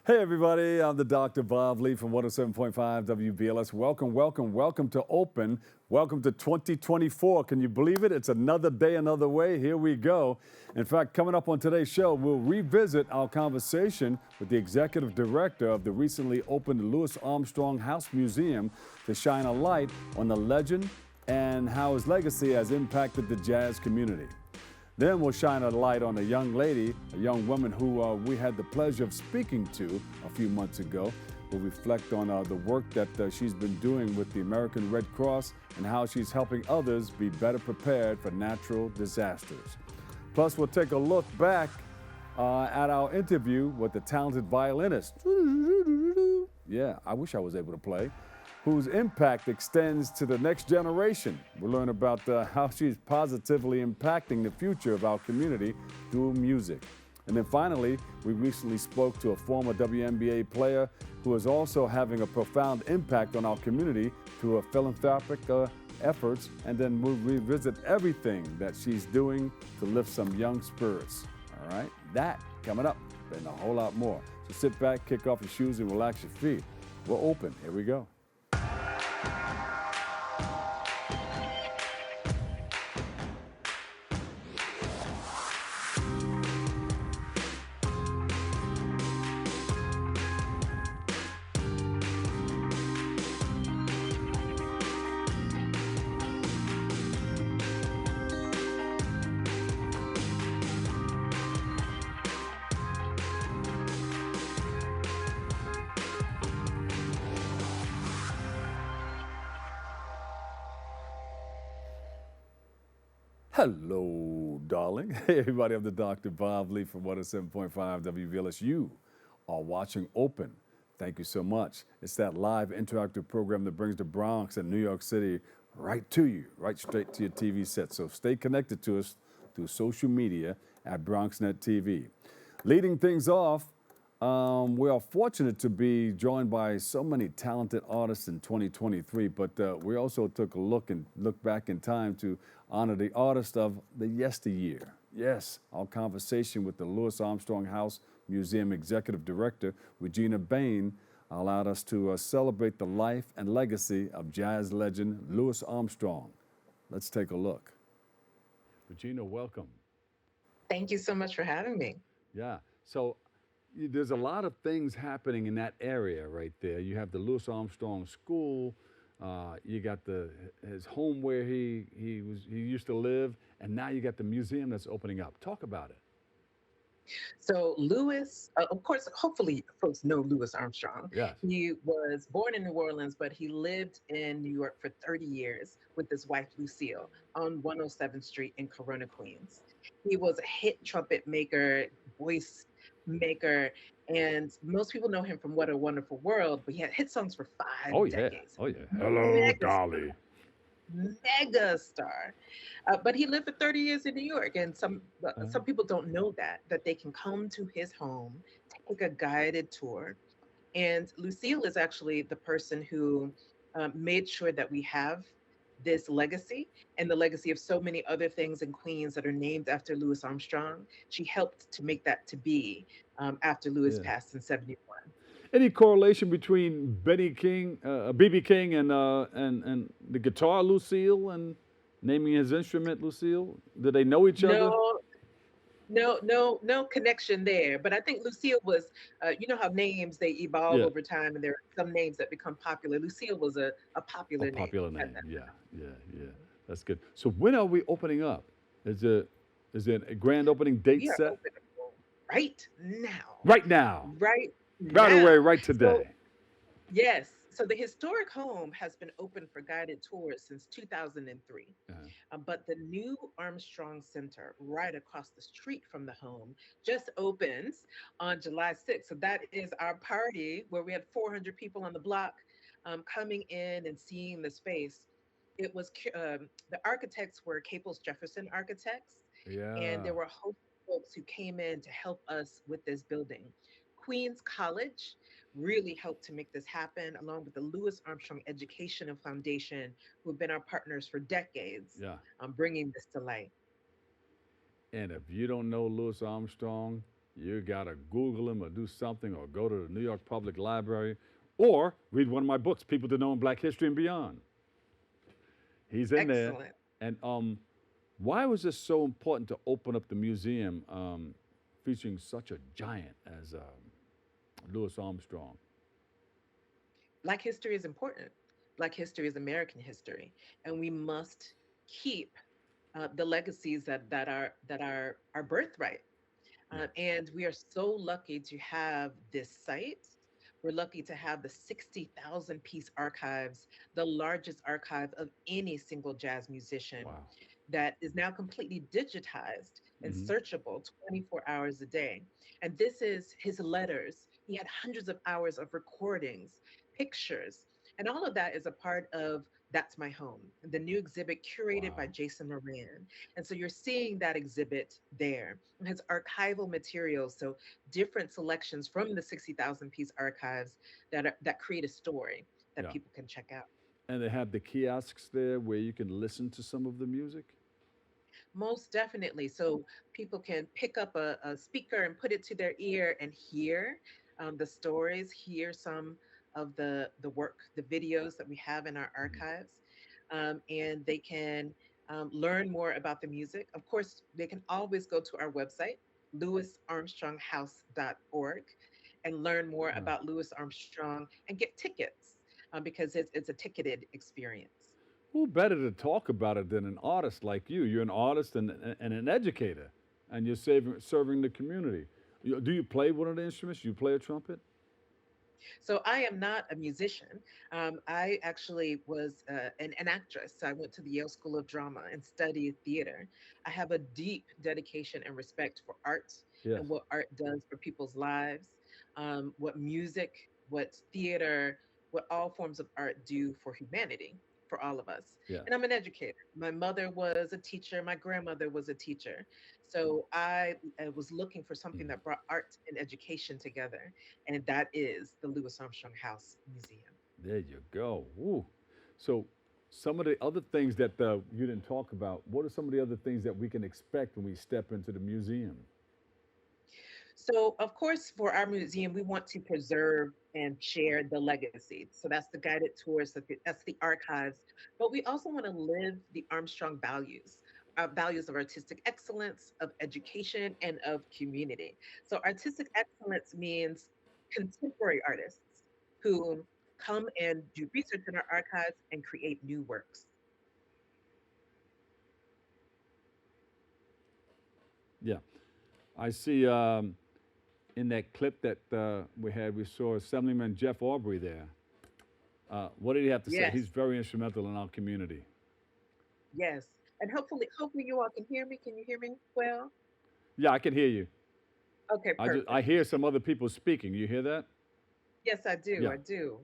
Hey everybody, I'm the Dr. Bob Lee from 107.5 WBLS. Welcome to Open. Welcome to 2024. Can you believe it? It's another day, another way. Here we go. In fact, coming up on today's show, we'll revisit our conversation with the executive director of the recently opened Louis Armstrong House Museum to shine a light on the legend and how his legacy has impacted the jazz community. Then we'll shine a light on a young lady, a young woman who we had the pleasure of speaking to a few months ago. We'll reflect on the work that she's been doing with the American Red Cross and how she's helping others be better prepared for natural disasters. Plus, we'll take a look back at our interview with the talented violinist. Yeah, I wish I was able to play. Whose impact extends to the next generation. We'll learn about how she's positively impacting the future of our community through music. And then finally, we recently spoke to a former WNBA player who is also having a profound impact on our community through her philanthropic efforts. And then we'll revisit everything that she's doing to lift some young spirits. All right, that coming up and a whole lot more. So sit back, kick off your shoes, and relax your feet. We're open. Here we go. Hello, darling. Hey, everybody. I'm the Dr. Bob Lee from 107.5 WBLS. You are watching Open. Thank you so much. It's that live interactive program that brings the Bronx and New York City right to you, right straight to your TV set. So stay connected to us through social media at BronxNet TV. Leading things off, we are fortunate to be joined by so many talented artists in 2023, but we also took a look back in time to honor the artists of the yesteryear. Yes, our conversation with the Louis Armstrong House Museum Executive Director, Regina Bain, allowed us to celebrate the life and legacy of jazz legend Louis Armstrong. Let's take a look. Regina, welcome. Thank you so much for having me. Yeah. So there's a lot of things happening in that area right there. You have the Louis Armstrong School. You got his home where he used to live, and now you got the museum that's opening up. Talk about it. So, Louis, of course, hopefully folks know Louis Armstrong. Yes. He was born in New Orleans, but he lived in New York for 30 years with his wife, Lucille, on 107th Street in Corona, Queens. He was a hit trumpet maker, voice maker, and most people know him from What a Wonderful World, but he had hit songs for Oh five yeah. decades. Oh yeah. Hello, Mega Dolly. mega star. But he lived for 30 years in New York, and some people don't know that they can come to his home, take a guided tour. And Lucille is actually the person who made sure that we have this legacy and the legacy of so many other things in Queens that are named after Louis Armstrong. She helped to make that to be after Louis Yeah. passed in 71. Any correlation between BB King, and the guitar Lucille and naming his instrument Lucille? Did they know each other? No, no connection there. But I think Lucille was, you know how names they evolve Yeah. over time, and there are some names that become popular. Lucille was a A popular name popular at name. that Yeah. Yeah. Yeah. That's good. So when are we opening up? Is it is there a grand opening time. date We are set? open right now, Right now. right Right away. now. Right So today. yes, so the historic home has been open for guided tours since 2003. Uh, But the new Armstrong Center, right across the street from the home, just opens on July 6th. So that is our party where we had 400 people on the block coming in and seeing the space. The architects were Caples Jefferson architects, and yeah. there were a host of folks who came in to help us with this building. Queens College really helped to make this happen, along with the Louis Armstrong Educational Foundation, who have been our partners for decades, Yeah. bringing this to light. And if you don't know Louis Armstrong, You got to Google him or do something or go to the New York Public Library or read one of my books, People to Know in Black History and Beyond. He's in there. Excellent. And why was this so important to open up the museum featuring such a giant as Louis Armstrong? Black history is important. Black history is American history, and we must keep the legacies that are our birthright. Yeah. And we are so lucky to have this site. We're lucky to have the 60,000 piece archives, the largest archive of any single jazz musician Wow. that is now completely digitized and Hmm. searchable 24 hours a day. And this is his letters. He had hundreds of hours of recordings, pictures, and all of that is a part of That's My Home, the new exhibit curated by Wow. Jason Moran. And so you're seeing that exhibit there. It has archival materials, so different selections from the 60,000 piece archives that create a story that Yeah. people can check out. And they have the kiosks there where you can listen to some of the music. Most definitely. So people can pick up a speaker and put it to their ear and hear the stories, hear some of the work, the videos that we have in our Mhm. archives, and they can learn more about the music. Of course, they can always go to our website, lewisarmstronghouse.org, and learn more Yeah. about Louis Armstrong and get tickets because it's a ticketed experience. Who better to talk about it than an artist like you? You're an artist and an educator, and you're serving the community. Do you play one of the instruments? You play a trumpet? So I am not a musician. I actually was an actress. I went to the Yale School of Drama and studied theater. I have a deep dedication and respect for art Yes. and what art does for people's lives, what music, what theater, what all forms of art do for humanity, for all of us. Yes. And I'm an educator. My mother was a teacher. My grandmother was a teacher. So I was looking for something Mhm. that brought art and education together, and that is the Louis Armstrong House Museum. There you go. Woo. So, some of the other things that you didn't talk about, what are some of the other things that we can expect when we step into the museum? So, of course, for our museum, we want to preserve and share the legacy. So that's the guided tours, that's the archives. But we also want to live the Armstrong values, our values of artistic excellence, of education, and of community. So artistic excellence means contemporary artists who come and do research in our archives and create new works. Yeah. I see in that clip that we saw Assemblyman Jeff Aubrey there. What did he have to say? Yes, He's very instrumental in our community. yes. And hopefully you all can hear me. Can you hear me well? Yeah, I can hear you. Okay, I perfect. hear some other people speaking. You hear that? Yes, I do. Yeah. I do.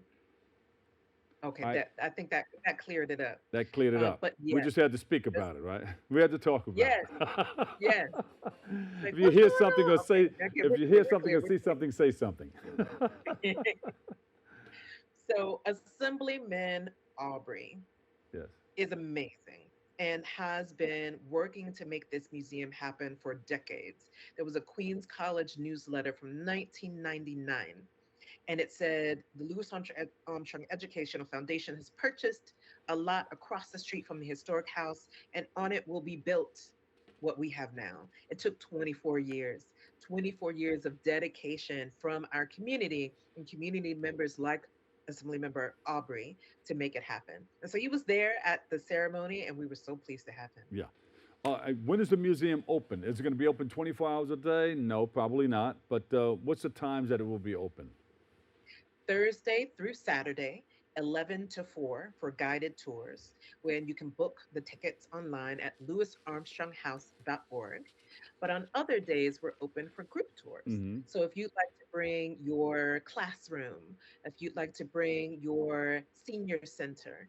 Okay, I that I think that cleared it up. That cleared it up. But We yes, just had to speak this, about it, right? We had to talk about yes, it. yes. Like, If you what's hear going something or on? Okay, say, okay, if we're you clear, hear we're something clear, or we're see something, say something. clear. So Assemblyman Aubrey Yes. is amazing and has been working to make this museum happen for decades. There was a Queens College newsletter from 1999, and it said the Armstrong Educational Foundation has purchased a lot across the street from the historic house, and on it will be built what we have now. It took 24 years, 24 years of dedication from our community and community members like Assemblymember Aubrey to make it happen. And so he was there at the ceremony, and we were so pleased to have him. Yeah. When is the museum open? Is it going to be open 24 hours a day? No, probably not. But what's the times that it will be open? Thursday through Saturday, 11 to 4 for guided tours, when you can book the tickets online at lewisarmstronghouse.org. But on other days, we're open for group tours. Hmm. So if you'd like to bring your classroom, if you'd like to bring your senior center,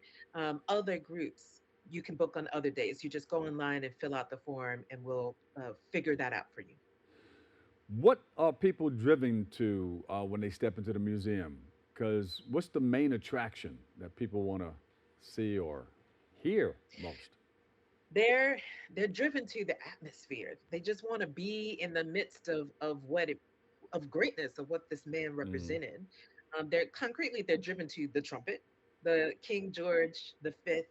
other groups, you can book on other days. You just go online and fill out the form, and we'll figure that out for you. What are people driven to when they step into the museum? Because what's the main attraction that people want to see or hear most? they're they're driven to the atmosphere. They just want to be in the midst of of greatness of what this man Mm. represented. They're driven to the trumpet. The King George V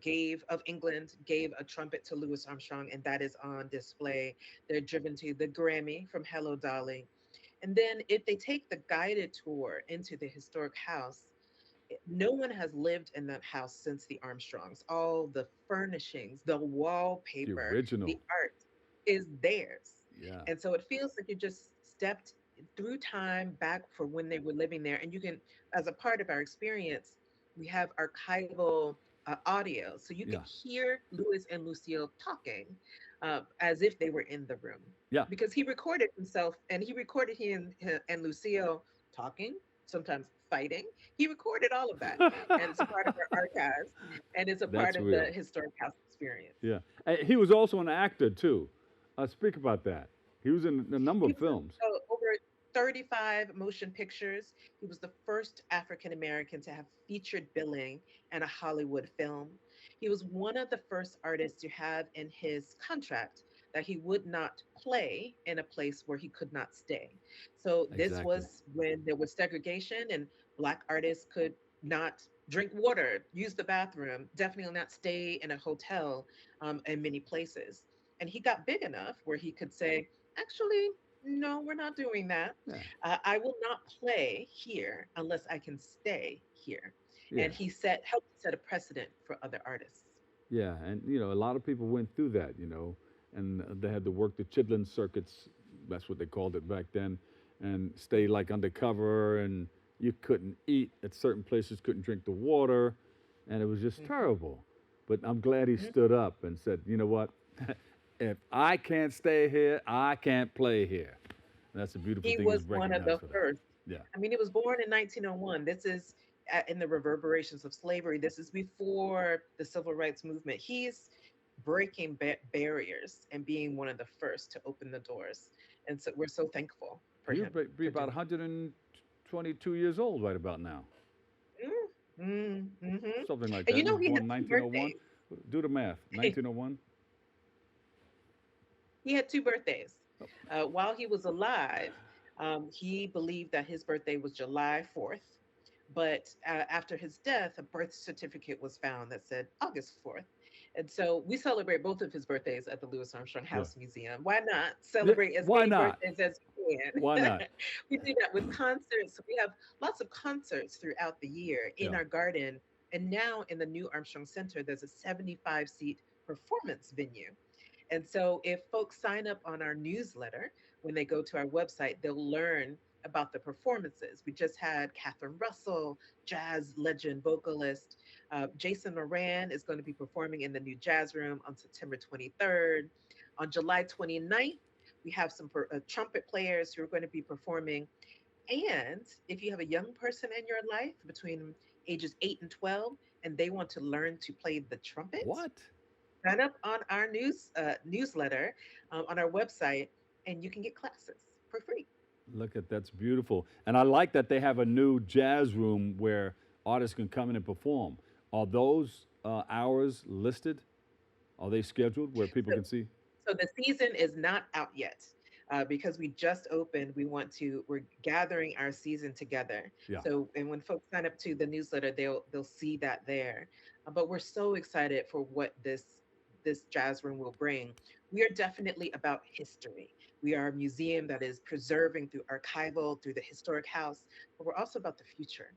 gave of England gave a trumpet to Louis Armstrong, and that is on display. They're driven to the Grammy from Hello Dolly, and then if they take the guided tour into the historic house, no one has lived in that house since the Armstrongs. All the furnishings, the The wallpaper, original. the art is theirs. Yeah. And so it feels like you just stepped through time back for when they were living there. And you can, as a part of our experience, we have archival audio. So you can Yeah. hear Louis and Lucille talking as if they were in the room. Yeah. Because he recorded himself and he recorded and Lucille talking, sometimes fighting. He recorded all of that, and it's a part of our archives, and it's a part That's of the real. historic house experience. Yeah. He was also an actor too. Speak about that. He was in a number He of was films. over 35 motion pictures. He was the first African American to have featured billing in a Hollywood film. He was one of the first artists to have in his contract that he would not play in a place where he could not stay. So this Exactly. was when there was segregation and Black artists could not drink water, use the bathroom, definitely not stay in a hotel in many places. And he got big enough where he could say, actually, no, we're not doing that. Yeah. I will not play here unless I can stay here. Yeah. And helped set a precedent for other artists. Yeah. And a lot of people went through that. And they had to work the chitlin circuits. That's what they called it back then, and stay like undercover. And you couldn't eat at certain places, couldn't drink the water, and it was just Mhm, terrible. But I'm glad he mhm. stood up and said, you know what? If I can't stay here, I can't play here. And that's a beautiful He thing. He was was one of recognized the for that. first. Yeah. I mean, he was born in 1901. This is in the reverberations of slavery. This is before the civil rights movement. He's breaking barriers and being one of the first to open the doors. And so we're so thankful for He him would be for about doing. 122 years old right about now. Mm-hmm. Something like And that. you He was know, he born had in two 1901. birthdays. Do the math. 1901. He had two birthdays. While he was alive, he believed that his birthday was July 4th. But after his death, a birth certificate was found that said August 4th. And so we celebrate both of his birthdays at the Louis Armstrong Yeah. House Museum. Why not Yeah. celebrate as Why many not? birthdays as you Why can? not? We do that with concerts. We have lots of concerts throughout the year in Yeah. our garden. And now in the new Armstrong Center, there's a 75-seat performance venue. And so if folks sign up on our newsletter, when they go to our website, they'll learn about the performances. We just had Catherine Russell, jazz legend vocalist. Jason Moran is going to be performing in the new jazz room on September 23rd. On July 29th, we have some trumpet players who are going to be performing. And if you have a young person in your life between ages 8 and 12, and they want to learn to play the trumpet, What? sign up on our newsletter on our website, and you can get classes for free. Look at that's beautiful. And I like that they have a new jazz room where artists can come in and perform. Are those hours listed? Are they scheduled where people So, can see? so the season is not out yet. Because we just opened, we're gathering our season together. Yeah. So, and when folks sign up to the newsletter, they'll see that there. But we're so excited for what this jazz room will bring. We are definitely about history. We are a museum that is preserving through archival, through the historic house, but we're also about the future.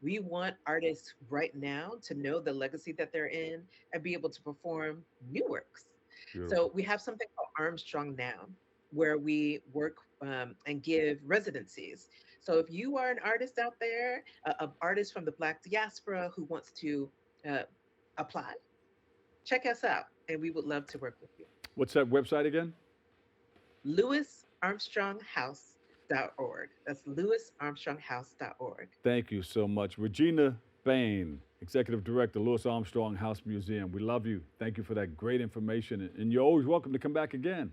We want artists right now to know the legacy that they're in and be able to perform new works. Beautiful. So we have something called Armstrong Now, where we work and give residencies. So if you are an artist out there, an artist from the Black diaspora who wants to uh, apply, check us out, and we would love to work with you. What's that website again? LouisArmstrongHouse.org. That's LouisArmstrongHouse.org. Thank you so much. Regina Bain, Executive Director, Louis Armstrong House Museum. We love you. Thank you for that great information. And you're always welcome to come back again.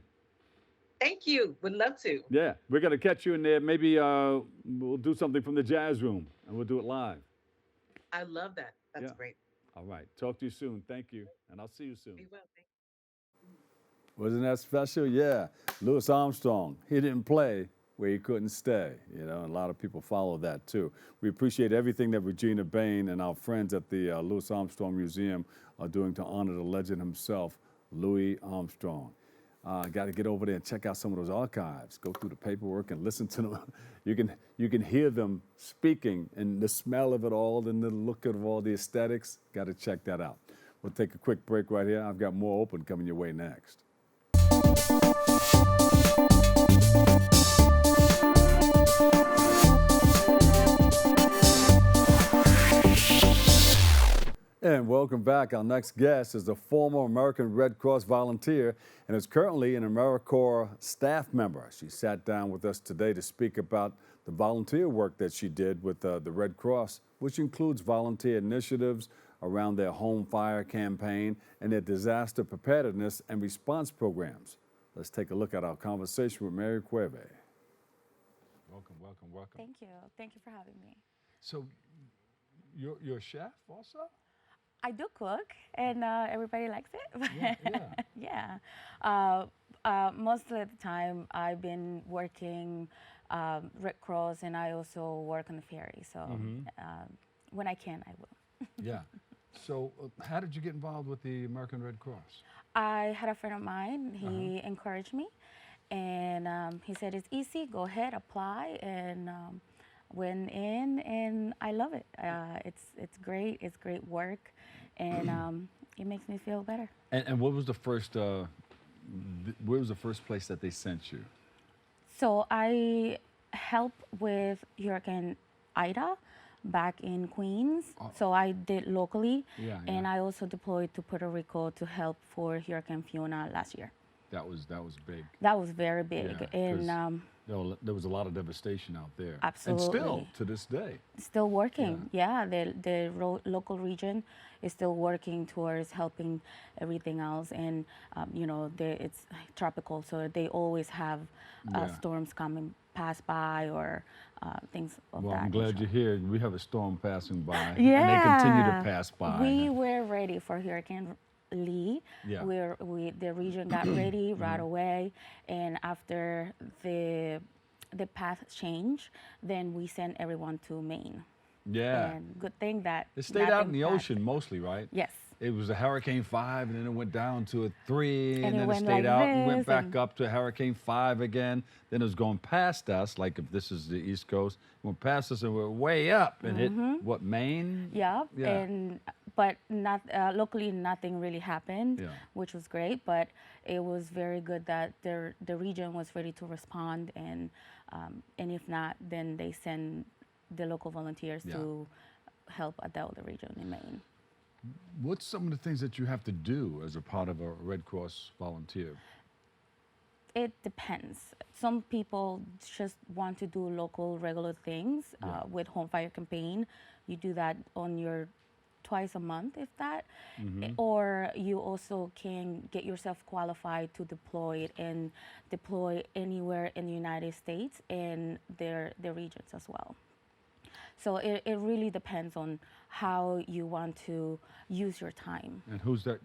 Thank you. Would love to. Yeah, we're going to catch you in there. Maybe we'll do something from the jazz room and we'll do it live. I love that. That's Yeah. great. All right. Talk to you soon. Thank you. And I'll see you soon. Be well. Thank Wasn't that special? Yeah. Louis Armstrong, he didn't play where he couldn't stay, and a lot of people follow that too. We appreciate everything that Regina Bain and our friends at the Louis Armstrong Museum are doing to honor the legend himself, Louis Armstrong. Got to get over there and check out some of those archives. Go through the paperwork and listen to them. You can hear them speaking, and the smell of it all, and the look of all the aesthetics. Got to check that out. We'll take a quick break right here. I've got more Open coming your way next. And welcome back. Our next guest is a former American Red Cross volunteer and is currently an AmeriCorps staff member. She sat down with us today to speak about the volunteer work that she did with the Red Cross, which includes volunteer initiatives around their home fire campaign and their disaster preparedness and response programs. Let's take a look at our conversation with Mary Cueva. Welcome, welcome, welcome. Thank you. Thank you for having me. So, you're a chef also? I do cook, and everybody likes it. Yeah. Yeah. Most of the time, I've been working Red Cross, and I also work on the ferry. So when I can, I will. Yeah. So how did you get involved with the American Red Cross? I had a friend of mine. He encouraged me, and he said, it's easy. Go ahead, apply, and went in, and I love it. It's great. It's great work, and it makes me feel better. And what was the first? Where was the first place that they sent you? So I helped with Hurricane Ida back in Queens. So I did locally, and I also deployed to Puerto Rico to help for Hurricane Fiona last year. That was big. That was very big, and there was a lot of devastation out there. Absolutely. And still to this day. Still working. Yeah, the local region is still working towards helping everything else, and it's tropical, so they always have storms coming pass by or things of that. Well, I'm glad you're here. We have a storm passing by, Yeah. and they continue to pass by. We were ready for Hurricane Lee. Yeah. The region got ready right away, and after the path change, then we sent everyone to Maine. Yeah. And good thing that it stayed out in the ocean mostly, right? Yes. It was a Hurricane 5, and then it went down to a 3, and then it stayed like out and went this, back up to Hurricane 5 again. Then it was going past us, like if this is the East Coast, it went past us and we're way up and hit, what, Maine? Yeah. But not locally, nothing really happened, which was great. But it was very good that the region was ready to respond, and if not, then they send the local volunteers to help out the region in Maine. What's some of the things that you have to do as a part of a Red Cross volunteer? It depends. Some people just want to do local, regular things with home fire campaign. You do that on your twice a month, if that, or you also can get yourself qualified to deploy anywhere in the United States and their regions as well. So it really depends on how you want to use your time. And who's that?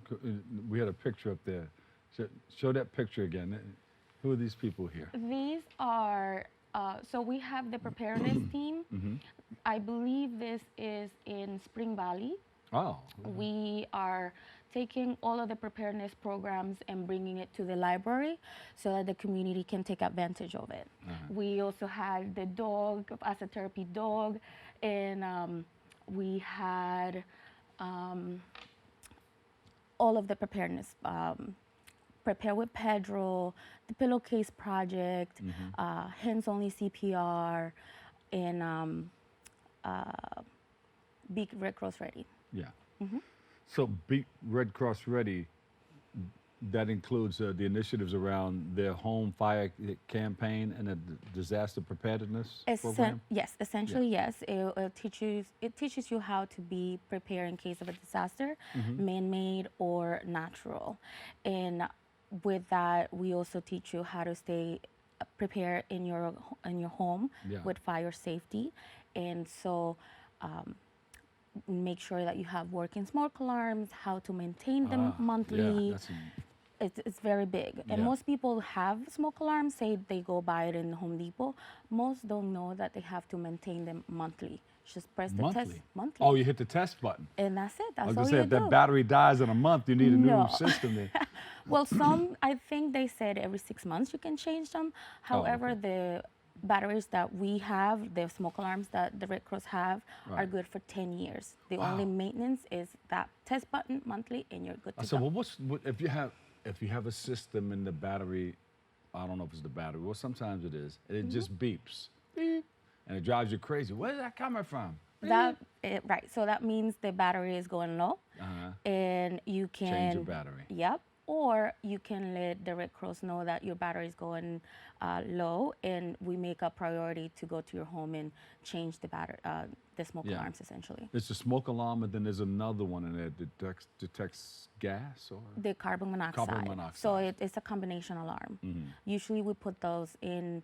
We had a picture up there. Show that picture again. Who are these people here? These are, so we have the preparedness team. I believe this is in Spring Valley. Oh. We are taking all of the preparedness programs and bringing it to the library so that the community can take advantage of it. We also had the dog as a therapy dog, and we had all of the preparedness. Prepare with Pedro, the Pillowcase Project, Hands-Only CPR, and Big Red Cross Ready. Yeah. So Big Red Cross Ready, that includes the initiatives around their home fire campaign and a disaster preparedness program? Yes, essentially yes. It teaches you how to be prepared in case of a disaster, man-made or natural. And with that, we also teach you how to stay prepared in your home with fire safety. And so make sure that you have working smoke alarms, how to maintain them monthly. Yeah, It's very big. And Yeah. most people have smoke alarms, say they go buy it in Home Depot. Most don't know that they have to maintain them monthly. Just press the test monthly. monthly. Oh, you hit the test button. And that's it. I That's was all gonna say, you if do. that battery dies in a month, you need a new No. system then. Well, some, I think they said every 6 months you can change them. However, okay. the batteries that we have, the smoke alarms that the Red Cross have, are Right. good for 10 years. The only maintenance is that test button monthly, and you're good to So, go. well, if you have a system in the battery? I don't know if it's the battery. Well, sometimes it is. And it just beeps, beep, and it drives you crazy. Where's that coming from? Right. So that means the battery is going low, and you can Change the battery. Yep. Or you can let the Red Cross know that your battery is going low, and we make a priority to go to your home and change the smoke alarms essentially. It's a smoke alarm, and then there's another one in there that detects gas or The carbon monoxide. Carbon monoxide. So it's a combination alarm. Usually we put those in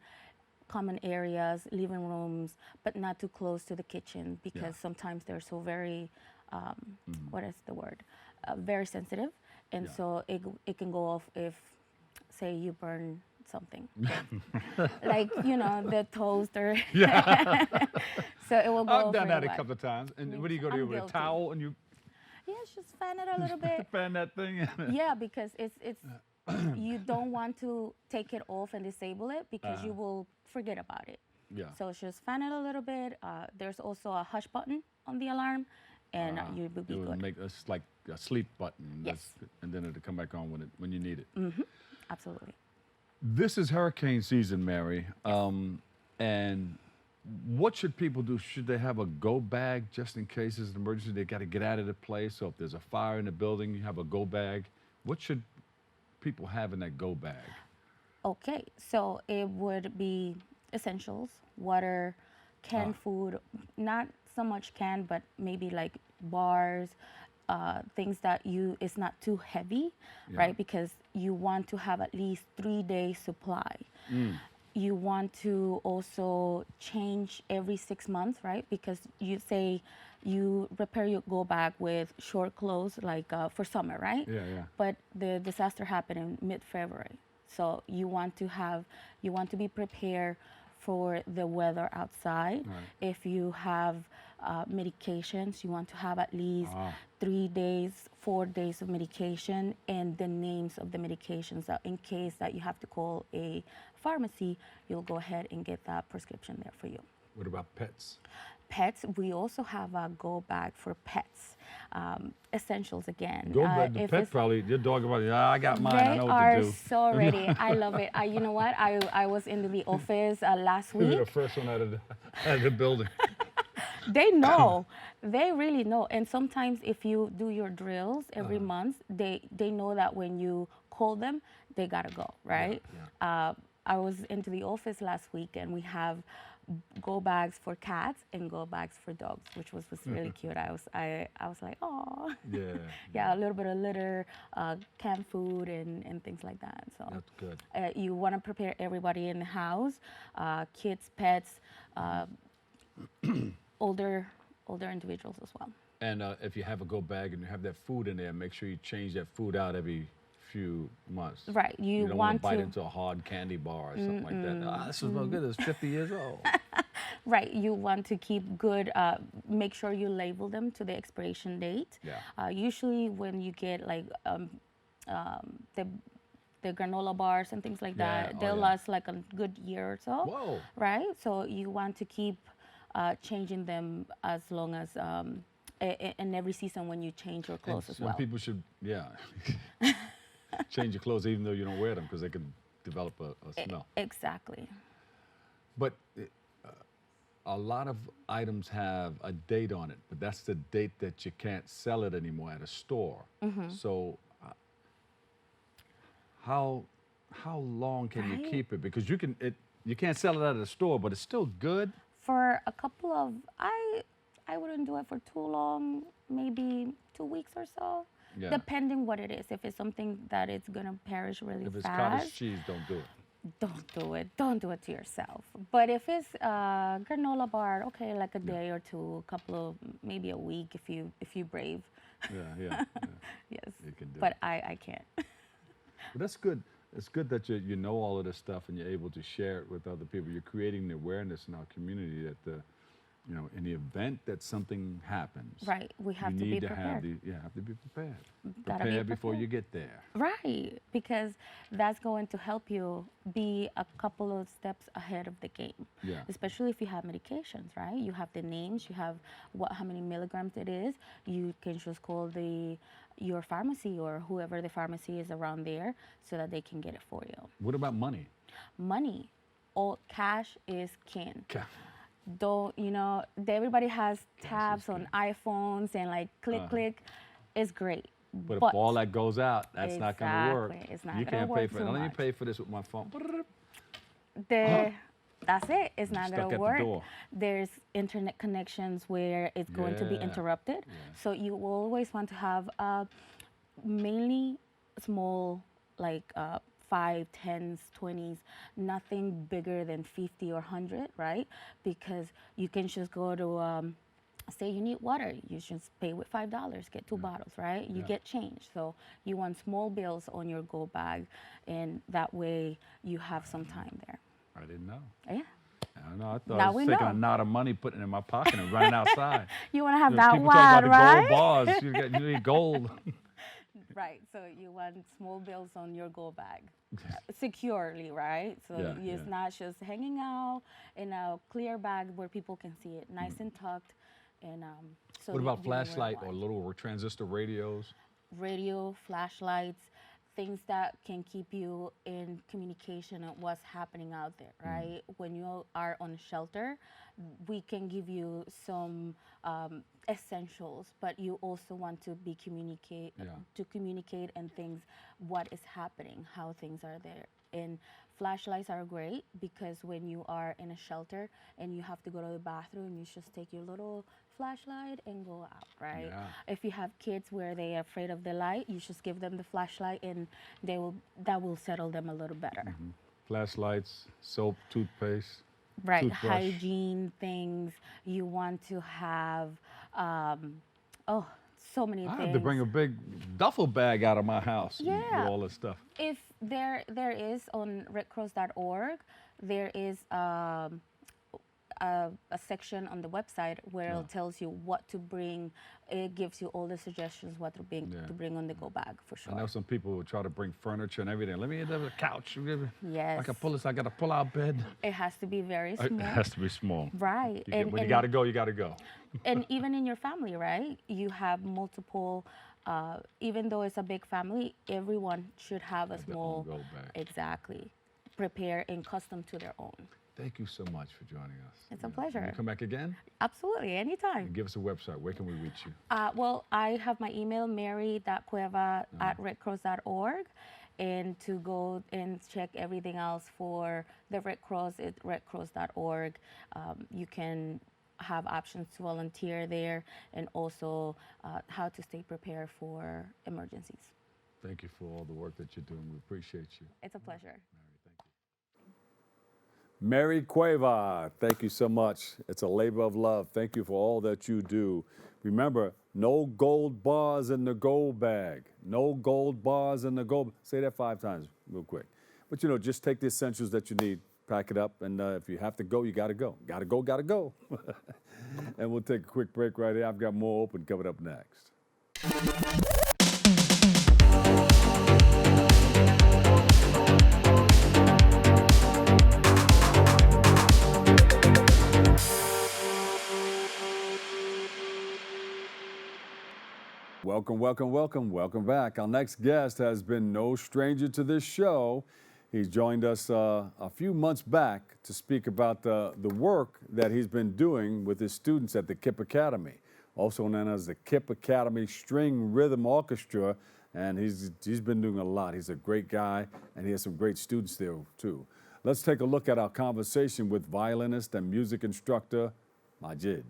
common areas, living rooms, but not too close to the kitchen because sometimes they're so very, what is the word? Very sensitive. And so it can go off if, say, you burn something. Like, the toaster. Yeah. So it will go off I've done right that a away. couple of times. And what do you go to I'm do with a guilty. towel and you Yes, just fan it a little bit. fan that thing? Yeah, because it's you don't want to take it off and disable it because you will forget about it. Yeah. So just fan it a little bit. There's also a hush button on the alarm, and you will be It would good. make us like a sleep button. Yes. And then it'll come back on when you need it. Absolutely. This is hurricane season, Mary. And what should people do? Should they have a go bag just in case there's an emergency? They got to get out of the place. So if there's a fire in the building, you have a go bag. What should people have in that go bag? Okay, so it would be essentials, water, canned food, not so much canned, but maybe like bars, things that it's not too heavy, right? Because you want to have at least 3 days supply. You want to also change every 6 months, right? Because you say you repair your go bag with short clothes, like for summer, right? Yeah. But the disaster happened in mid-February. So you want to be prepared for the weather outside. Right. If you have medications, you want to have at least 3 days, 4 days of medication and the names of the medications in case that you have to call a pharmacy, you'll go ahead and get that prescription there for you. What about pets? Pets, we also have a go bag for pets. Essentials again. Go bag, the pet probably, your dog probably, I got mine, I know what to do. They are so ready. I love it. You know what? I was into the office last week. You're the first one out of the building. They know. They really know. And sometimes if you do your drills every month, they know that when you call them, they gotta go, right? Yeah. I was into the office last week and we have go bags for cats and go bags for dogs, which was really cute. I was like, oh. Yeah. Yeah, a little bit of litter, canned food and things like that. So that's good. You want to prepare everybody in the house, kids, pets, older individuals as well. And if you have a go bag and you have that food in there, make sure you change that food out every few months. Right. You don't want to bite into a hard candy bar or something like that. This is no good. It's 50 years old. Right. You want to keep good, make sure you label them to the expiration date. Yeah. Usually when you get like the granola bars and things like that, they'll last like a good year or so. Whoa. Right. So you want to keep changing them as long as, in every season when you change your clothes as well. Some people should, change your clothes even though you don't wear them because they can develop a smell. Exactly. But a lot of items have a date on it, but that's the date that you can't sell it anymore at a store. So how long can you keep it? Because you can't sell it at a store, but it's still good. For a couple of, I wouldn't do it for too long, maybe 2 weeks or so. Yeah. Depending what it is. If it's something that it's gonna perish really fast. If it's cottage cheese, don't do it. don't do it. Don't do it to yourself. But if it's a granola bar, okay, like a day or two, a couple of maybe a week if you brave. Yeah. Yes. You can do But it. I can't. But that's good. It's good that you know all of this stuff and you're able to share it with other people. You're creating the awareness in our community that in the event that something happens, Right. We you have to be need to have prepared. you have to be prepared. Gotta be Prepare before prepared. you get there. Right, because that's going to help you be a couple of steps ahead of the game. Yeah. Especially if you have medications, right? You have the names, you have how many milligrams it is. You can just call your pharmacy or whoever the pharmacy is around there so that they can get it for you. What about money? Money, all cash is king. Ca- Don't everybody has Cash is tabs on iPhones and like click. It's great. But if all that goes out, that's not going to work. Exactly, it's not You gonna can't work pay for it. too Let me much. pay for this with my phone. That's it. It's not Stuck going at to the work. door. There's internet connections where it's going to be Yeah. interrupted. So you always want to have mainly small, like 5, 10s, 20s, nothing bigger than 50 or 100, right? Because you can just go to, say you need water, you just pay with $5, get 2 bottles, right? You get change. So you want small bills on your go bag, and that way you have some time there. I didn't know. Yeah. I don't know. I thought Now I was we taking know. a knot of money, putting it in my pocket, and running outside. You want to have You know, that people wad, talk about the right? gold bars. You need gold. Right. So you want small bills on your go bag, securely, right? So it's not just hanging out in a clear bag where people can see it, nice and tucked, and so. What about you know where it flashlight or lies. little transistor radios? Radio, flashlights, things that can keep you in communication of what's happening out there, right? When you are on shelter, we can give you some essentials, but you also want to be communicate and things, what is happening, how things are there. And flashlights are great because when you are in a shelter and you have to go to the bathroom, you just take your little flashlight and go out, right? Yeah. If you have kids where they are afraid of the light, you just give them the flashlight and that will settle them a little better. Flashlights, soap, toothpaste. Right, Toothbrush. hygiene things. You want to have, so many I things. had to bring a big duffel bag out of my house Yeah. with all this stuff. If there is on redcross.org, there is a section on the website where it tells you what to bring. It gives you all the suggestions what to bring on the go bag for sure. I know some people will try to bring furniture and everything. Let me have a couch. Yes. I can pull this. I got to pull out bed. It has to be very small. It has to be small. Right. When you got to go, you got to go. And even in your family, right? You have multiple, even though it's a big family, everyone should have a Have their small, own go bag. exactly, prepare and custom to their own. Thank you so much for joining us. It's a pleasure. Can you come back again? Absolutely, anytime. And give us a website. Where can we reach you? Well, I have my email, mary.cueva@redcross.org. And to go and check everything else for the Red Cross, it's redcross.org. You can have options to volunteer there and also how to stay prepared for emergencies. Thank you for all the work that you're doing. We appreciate you. It's a pleasure. Mary Cueva, thank you so much. It's a labor of love. Thank you for all that you do. Remember, no gold bars in the gold bag. No gold bars in the gold. Say that 5 times real quick. But just take the essentials that you need, pack it up, and if you have to go, you got to go. Got to go, got to go. And we'll take a quick break right here. I've got more open coming up next. Welcome back. Our next guest has been no stranger to this show. He joined us a few months back to speak about the work that he's been doing with his students at the KIPP Academy, also known as the KIPP Academy String Rhythm Orchestra, and he's been doing a lot. He's a great guy, and he has some great students there too. Let's take a look at our conversation with violinist and music instructor Ma JiD.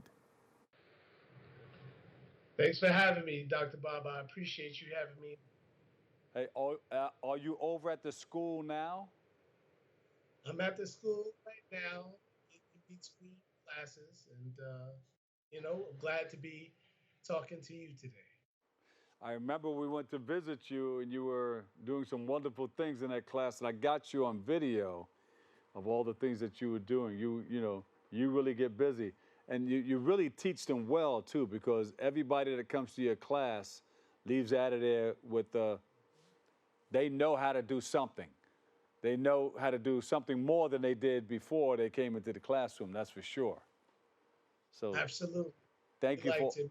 Thanks for having me, Dr. Bob. I appreciate you having me. Hey, are you over at the school now? I'm at the school right now in between classes, and I'm glad to be talking to you today. I remember we went to visit you and you were doing some wonderful things in that class, and I got you on video of all the things that you were doing. You really get busy. And you really teach them well too, because everybody that comes to your class leaves out of there with they know how to do something. They know how to do something more than they did before they came into the classroom, that's for sure. So Absolutely. thank We you like for. to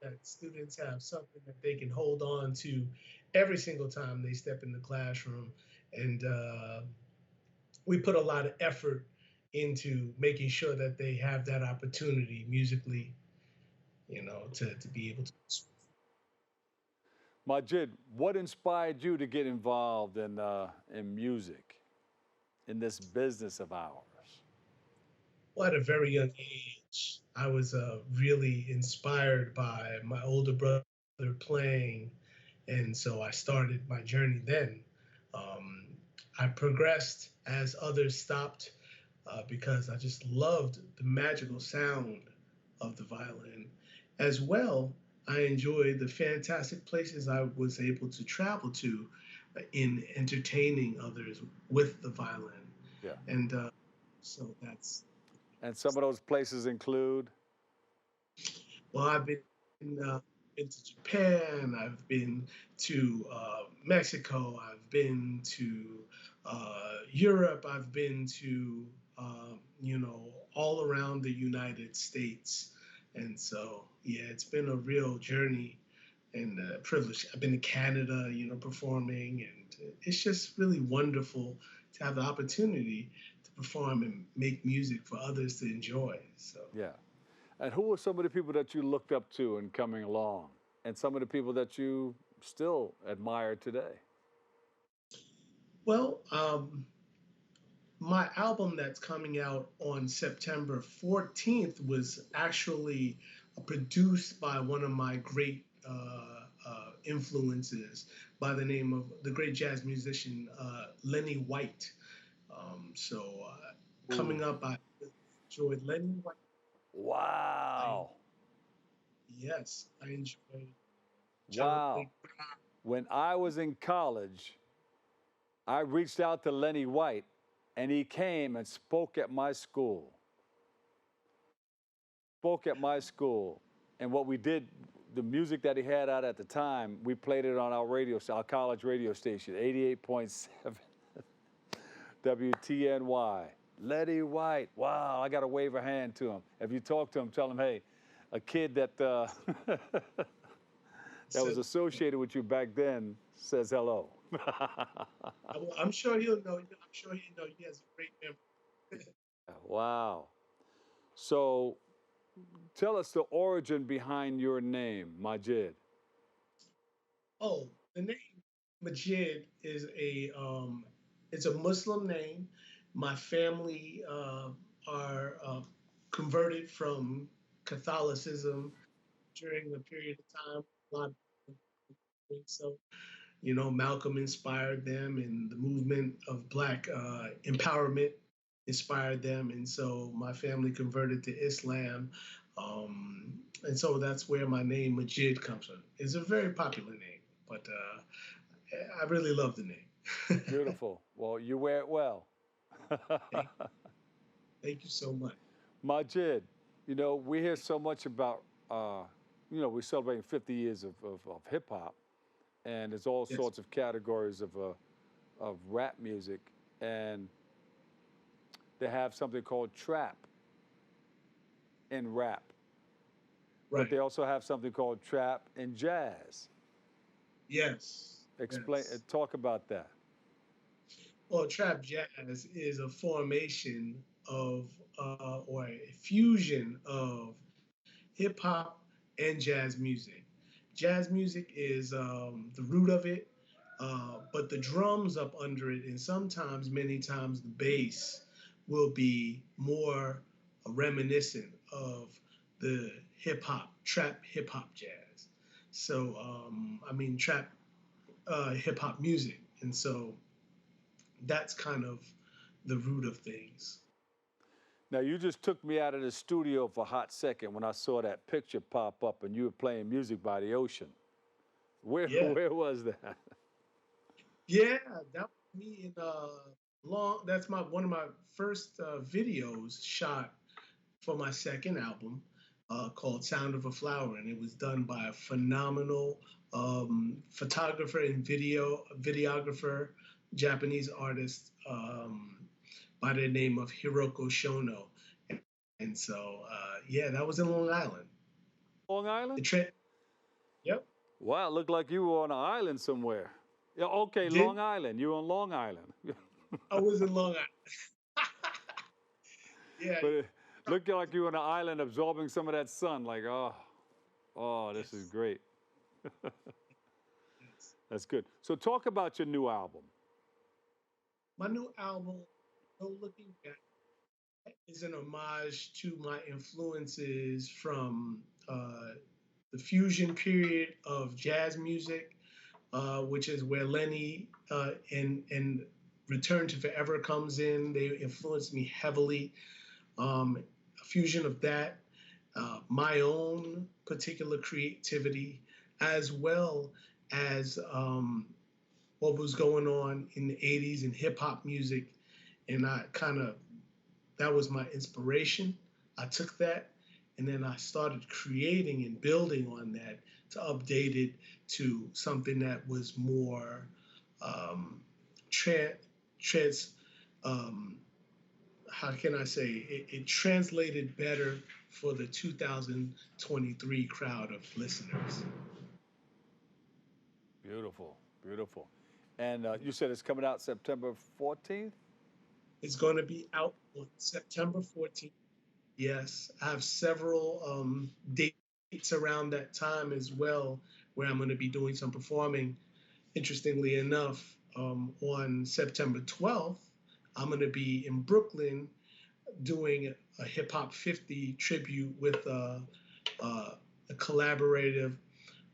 that students have something that they can hold on to every single time they step in the classroom. And we put a lot of effort into making sure that they have that opportunity musically, to be able to. Ma JiD, what inspired you to get involved in music, in this business of ours? Well, at a very young age, I was really inspired by my older brother playing, and so I started my journey then. Um, I progressed as others stopped because I just loved the magical sound of the violin. As well, I enjoyed the fantastic places I was able to travel to in entertaining others with the violin. Yeah. And so that's And some of those places include. Well, uh, been to Japan. I've been to Mexico. I've been to Europe. I've been to all around the United States, and so yeah, it's been a real journey and privilege. I've been to Canada, performing, and it's just really wonderful to have the opportunity to perform and make music for others to enjoy. So. Yeah. And who were some of the people that you looked up to in coming along, and some of the people that you still admire today? Well, my album that's coming out on September 14th was actually produced by one of my great influences by the name of the great jazz musician Lenny White. Ooh. Coming up, I enjoyed Lenny White. I, Wow. yes, I enjoyed Wow. Charlie. When I was in college, I reached out to Lenny White, and he came and spoke at my school. Spoke at my school. And what we did, the music that he had out at the time, we played it on our college radio station, 88.7 WTNY. Lenny White. Wow, I got to wave a hand to him. If you talk to him, tell him, hey, a kid that that was So, associated with you back then says hello. I'm sure he'll know. I'm sure he know he has a great memory. Wow. So tell us the origin behind your name, Ma JiD. Oh, the name Majid is it's a Muslim name. My family are converted from Catholicism during a period of time. A lot of things. So, Malcolm inspired them, and the movement of Black empowerment inspired them, and so my family converted to Islam. And so that's where my name Majid comes from. It's a very popular name, but I really love the name. Beautiful. Well, you wear it well. thank, thank you so much. Ma JiD, we hear so much about, we're celebrating 50 years of hip hop, and there's all Yes, sorts of categories of rap music, and they have something called trap in rap, but right. they also have something called trap in jazz. Yes, Explain, yes. talk about that. Well, trap jazz is a formation of or a fusion of hip hop and jazz music. Jazz music is the root of it, but the drums up under it, and sometimes, many times, the bass will be more reminiscent of the trap hip hop jazz. So, trap hip hop music. And so that's kind of the root of things. Now, you just took me out of the studio for a hot second when I saw that picture pop up and you were playing music by the ocean. Where, Yeah, where was that? yeah, that was me in That's my one of my first videos shot for my second album, called Sound of a Flower, and it was done by a phenomenal photographer and videographer, Japanese artist, by the name of Hiroko Shono. And so, yeah, that was in Long Island. Long Island? The trip, yep, Wow, it looked like you were on an island somewhere. Yeah, okay, did Long Island. You were on Long Island. I was in Long Island. Yeah, But it looked like you were on an island absorbing some of that sun. Like, oh, this is yes, great. yes. That's good. So talk about your new album. My new album, No Looking Back, is an homage to my influences from the fusion period of jazz music, which is where Lenny and Return to Forever comes in. They influenced me heavily. A fusion of that, my own particular creativity, as well as what was going on in the 80s in hip hop music. And I kind of, that was my inspiration. I took that and then I started creating and building on that to update it to something that was more um, tra- trans, um, how can I say, it translated better for the 2023 crowd of listeners. Beautiful, beautiful. And you said it's coming out September 14th? It's going to be out on September 14th. Yes, I have several dates around that time as well where I'm going to be doing some performing. Interestingly enough, on September 12th, I'm going to be in Brooklyn doing a Hip Hop 50 tribute with a collaborative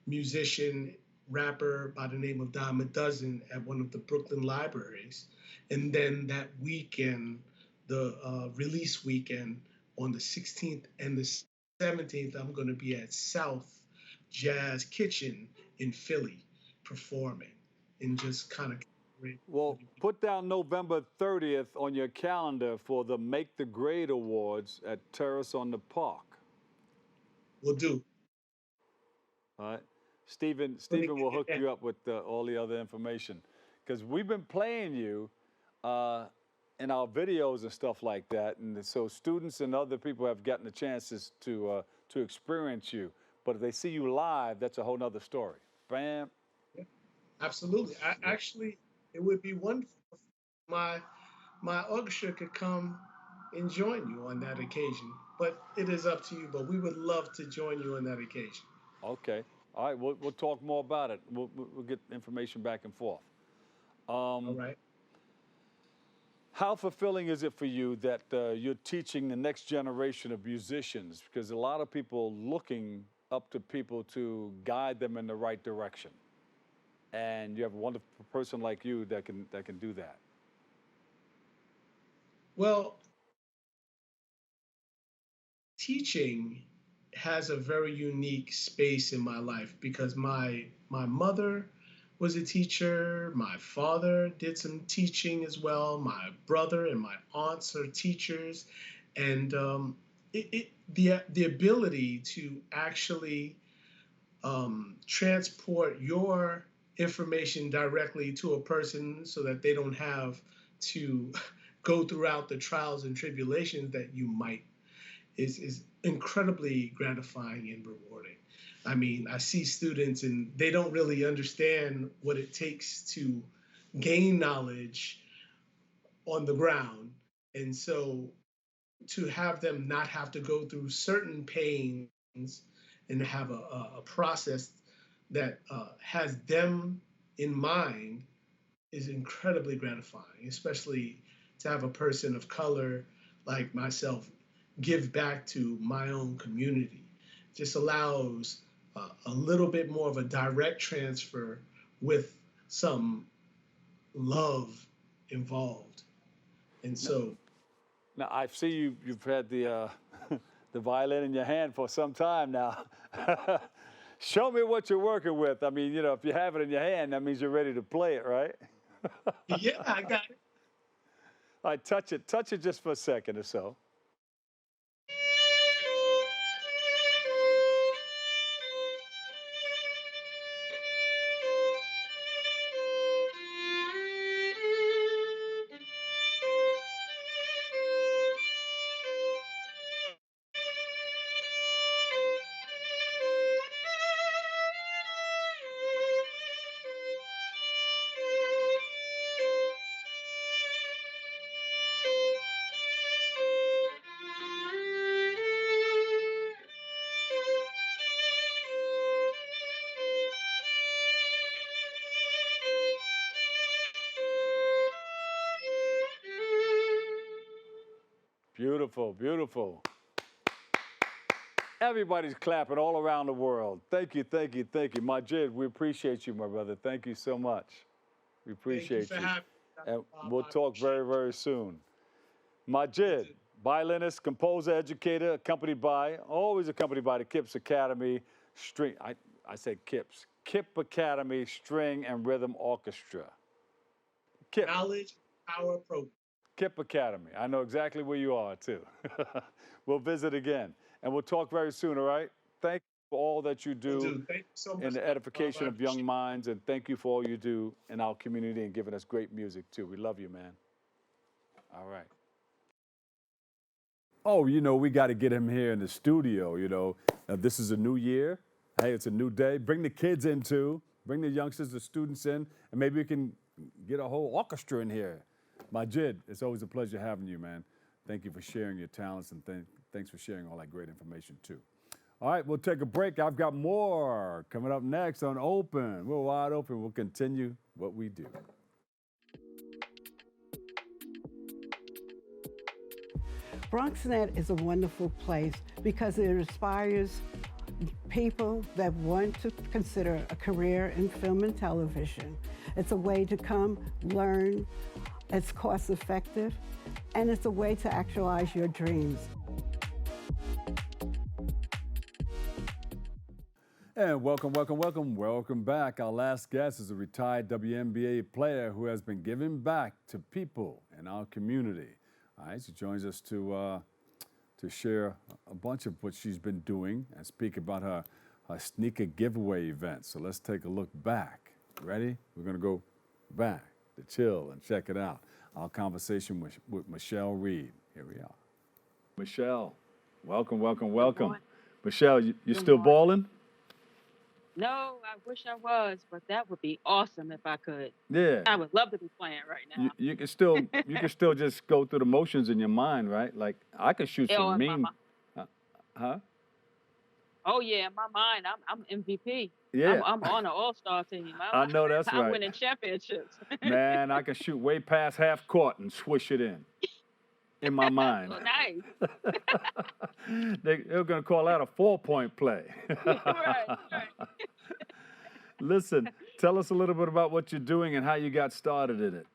musician, rapper by the name of Dime a Dozen at one of the Brooklyn libraries. And then that weekend, the release weekend on the 16th and the 17th, I'm going to be at South Jazz Kitchen in Philly performing and just kind of. Well, put down November 30th on your calendar for the Make the Grade Awards at Terrace on the Park. We'll do. All right. Stephen, Gonna Stephen will get hook that. you up with all the other information because we've been playing you in our videos and stuff like that, and so students and other people have gotten the chances to experience you. But if they see you live, that's a whole nother story. Bam. Yeah, absolutely. I Yeah. actually, it would be wonderful if my orchestra could come and join you on that occasion. But it is up to you. But we would love to join you on that occasion. Okay. All right. We'll talk more about it. We'll get information back and forth. All Um, right. How fulfilling is it for you that you're teaching the next generation of musicians? Because a lot of people looking up to people to guide them in the right direction, and you have a wonderful person like you that can do that. Well, teaching has a very unique space in my life because my mother was a teacher, my father did some teaching as well, my brother and my aunts are teachers, and the ability to actually transport your information directly to a person so that they don't have to go throughout the trials and tribulations that you might is incredibly gratifying and rewarding. I mean, I see students and they don't really understand what it takes to gain knowledge on the ground. And so to have them not have to go through certain pains and have a process that has them in mind is incredibly gratifying, especially to have a person of color like myself give back to my own community. Just allows a little bit more of a direct transfer with some love involved. And so, Now I see you've had the the violin in your hand for some time now. Show me what you're working with. I mean, you know, if you have it in your hand, that means you're ready to play it, right? yeah, I got it. All right, touch it just for a second or so. Beautiful, beautiful. Everybody's clapping all around the world. Thank you, thank you, thank you. Ma JiD, we appreciate you, my brother. Thank you so much. We Thank you appreciate for you. having me. And Dr. we'll Bob. I talk appreciate very, very soon. Ma JiD, it. violinist, composer, educator, always accompanied by the KIPP's Academy String. I said KIPP's. KIPP Academy String and Rhythm Orchestra. KIPP. Knowledge Power Program. KIPP Academy. I know exactly where you are, too. We'll visit again. And we'll talk very soon, all right? Thank you for all that you do Thank you so much, in the Dr. Bob. edification I of young appreciate minds, and thank you for all you do in our community and giving us great music, too. We love you, man. All right. Oh, you know, we got to get him here in the studio, you know. This is a new year. Hey, it's a new day. Bring the kids in, too. Bring the youngsters, the students in, and maybe we can get a whole orchestra in here. Ma JiD, it's always a pleasure having you, man. Thank you for sharing your talents, and thanks for sharing all that great information, too. All right, we'll take a break. I've got more coming up next on Open. We're wide open. We'll continue what we do. BronxNet is a wonderful place because it inspires people that want to consider a career in film and television. It's a way to come, learn, it's cost effective, and it's a way to actualize your dreams. And welcome, welcome, welcome, welcome back. Our last guest is a retired WNBA player who has been giving back to people in our community. All right, she joins us to share a bunch of what she's been doing and speak about her sneaker giveaway event. So let's take a look back. Ready? We're going to go back to chill and check it out. Our conversation with Michelle Reed. Here we are. Michelle, welcome, welcome, welcome. Michelle, you still balling? No, I wish I was, but that would be awesome if I could. Yeah. I would love to be playing right now. You can still just go through the motions in your mind, right? Like I could shoot some mean. Huh? Oh yeah, in my mind, I'm MVP. Yeah. I'm on an all-star team. I know that's I'm right. winning championships. Man, I can shoot way past half court and swish it in my mind. Oh, nice. They're going to call that a 4-point play. right. Listen, tell us a little bit about what you're doing and how you got started in it.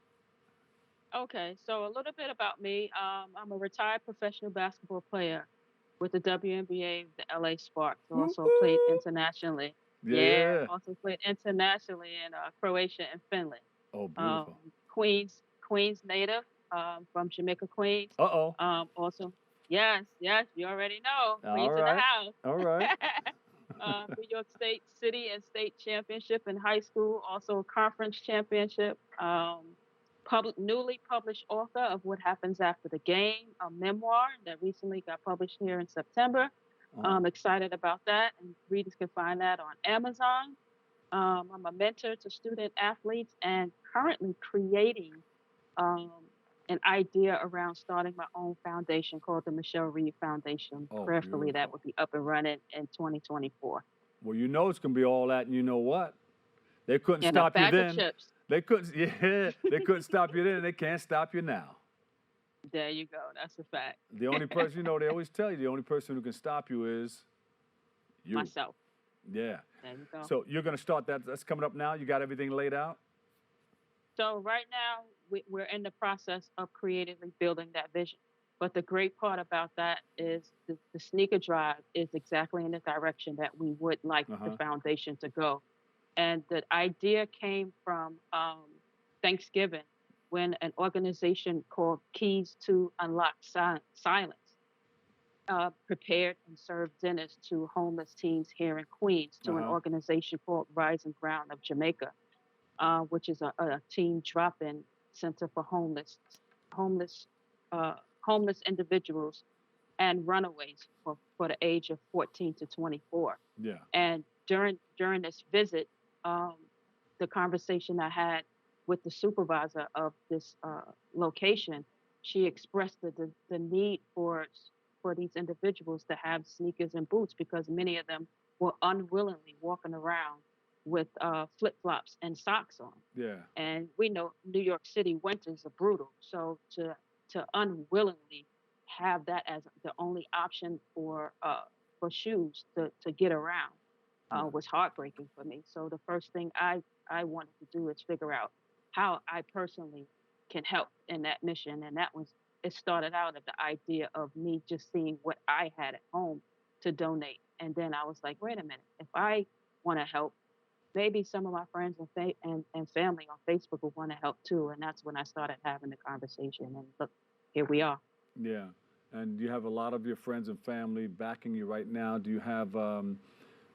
Okay, so a little bit about me. I'm a retired professional basketball player with the WNBA, the LA Sparks. Also played internationally. Yeah. Also played internationally in Croatia and Finland. Oh, beautiful. Queens native, from Jamaica, Queens. Also, yes, you already know. Queens in the house. All right. New York State City and State Championship in high school, also a conference championship. Newly published author of What Happens After the Game, a memoir that recently got published here in September. I'm excited about that, and readers can find that on Amazon. I'm a mentor to student athletes and currently creating an idea around starting my own foundation called the Michelle Reed Foundation. Prayerfully, that will be up and running in 2024. Well, you know it's going to be all that, and you know what? They couldn't stop you then. Chips. They couldn't stop you then, and they can't stop you now. There you go. That's a fact. The only person, they always tell you, the only person who can stop you is you. Myself. Yeah. There you go. So you're going to start that. That's coming up now. You got everything laid out? So right now, we're in the process of creatively building that vision. But the great part about that is the sneaker drive is exactly in the direction that we would like the Uh-huh. foundation to go. And the idea came from Thanksgiving when an organization called Keys to Unlock Silence prepared and served dinners to homeless teens here in Queens to an Uh-huh. organization called Rising Ground of Jamaica, which is a teen drop-in center for homeless, uh, homeless individuals and runaways for the age of 14 to 24. Yeah. And during this visit, um, the conversation I had with the supervisor of this location, she expressed the need for these individuals to have sneakers and boots because many of them were unwillingly walking around with flip flops and socks on. Yeah. And we know New York City winters are brutal, so to unwillingly have that as the only option for shoes to get around Yeah. was heartbreaking for me. So the first thing I wanted to do is figure out how I personally can help in that mission, and that was it started out of the idea of me just seeing what I had at home to donate, and then I was like, wait a minute, if I want to help, maybe some of my friends and family on Facebook will want to help too, and that's when I started having the conversation, and look, here we are. Yeah. And you have a lot of your friends and family backing you right now. Do you have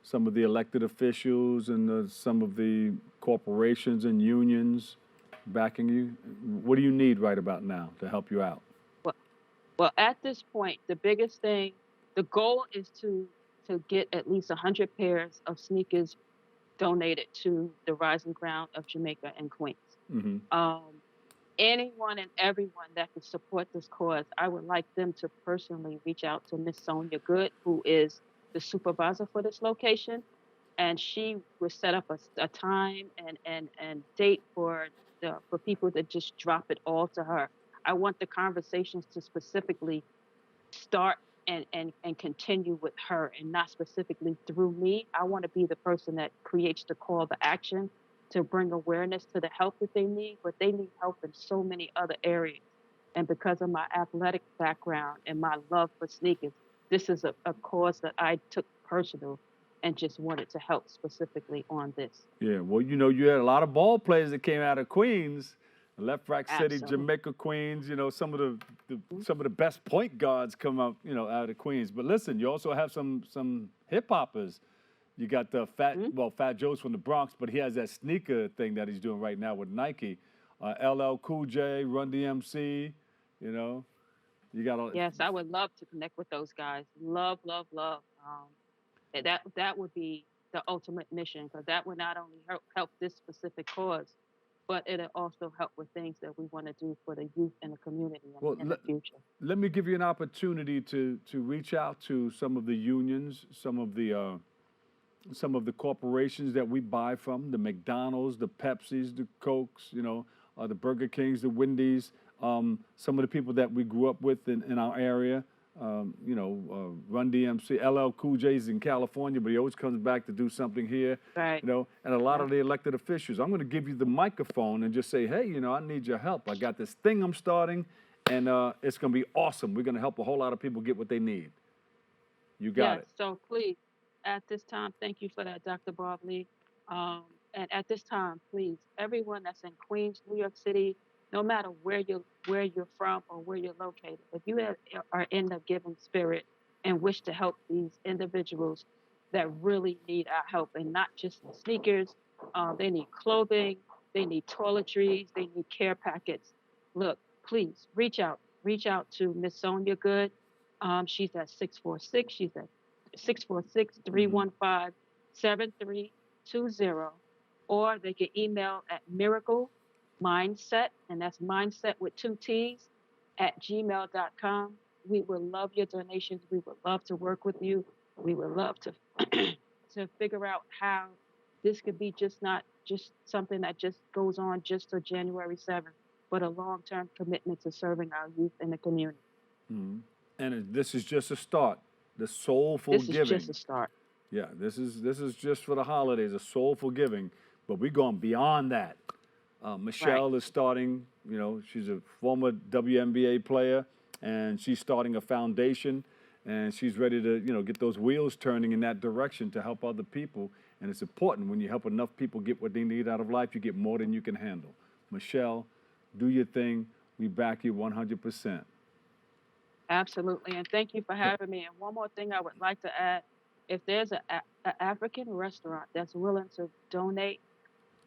some of the elected officials and some of the corporations and unions backing you? What do you need right about now to help you out? Well, well, at this point, the biggest thing, the goal is to get at least 100 pairs of sneakers donated to the Rising Ground of Jamaica and Queens. Mm-hmm. Um, anyone and everyone that could support this cause, I would like them to personally reach out to Miss Sonia Good, who is the supervisor for this location, and she would set up a time and date for people to just drop it all to her. I want the conversations to specifically start and continue with her and not specifically through me. I want to be the person that creates the call to action to bring awareness to the help that they need, but they need help in so many other areas. And because of my athletic background and my love for sneakers, this is a cause that I took personal and just wanted to help specifically on this. Yeah, well, you had a lot of ball players that came out of Queens, Left Rack City, Absolutely. Jamaica, Queens. Some of some of the best point guards come up, out of Queens. But listen, you also have some hip hoppers. You got the Fat Joe's from the Bronx, but he has that sneaker thing that he's doing right now with Nike. LL Cool J, Run DMC. You got all. Yes, I would love to connect with those guys. Love, love, love. And that would be the ultimate mission because that would not only help this specific cause, but it'll also help with things that we want to do for the youth and the community in the future. Let me give you an opportunity to reach out to some of the unions, some of the corporations that we buy from, the McDonald's, the Pepsis, the Cokes, the Burger Kings, the Wendy's, some of the people that we grew up with in our area. Run DMC, LL Cool J's in California, but he always comes back to do something here. Right. And a lot of the elected officials. I'm going to give you the microphone and just say, hey, I need your help. I got this thing I'm starting, and it's going to be awesome. We're going to help a whole lot of people get what they need. You got it. So please, at this time, thank you for that, Dr. Bob Lee. And at this time, please, everyone that's in Queens, New York City, no matter where you're from or where you're located, if you are in the giving spirit and wish to help these individuals that really need our help, and not just sneakers, they need clothing, they need toiletries, they need care packets. Look, please reach out to Miss Sonia Good. She's at 646. She's at 646-315-7320, or they can email at Miracle Mindset, and that's mindset with 2 T's, at gmail.com. We would love your donations. We would love to work with you. We would love to to figure out how this could be not just something that just goes on just till January 7th, but a long-term commitment to serving our youth in the community. Mm-hmm. And this is just a start. The soulful giving. This is just a start. Yeah, this is just for the holidays, a soulful giving. But we're going beyond that. Right. Michelle is starting, she's a former WNBA player, and she's starting a foundation, and she's ready to, get those wheels turning in that direction to help other people. And it's important when you help enough people get what they need out of life, you get more than you can handle. Michelle, do your thing. We back you 100%. Absolutely. And thank you for having me. And one more thing I would like to add, if there's a African restaurant that's willing to donate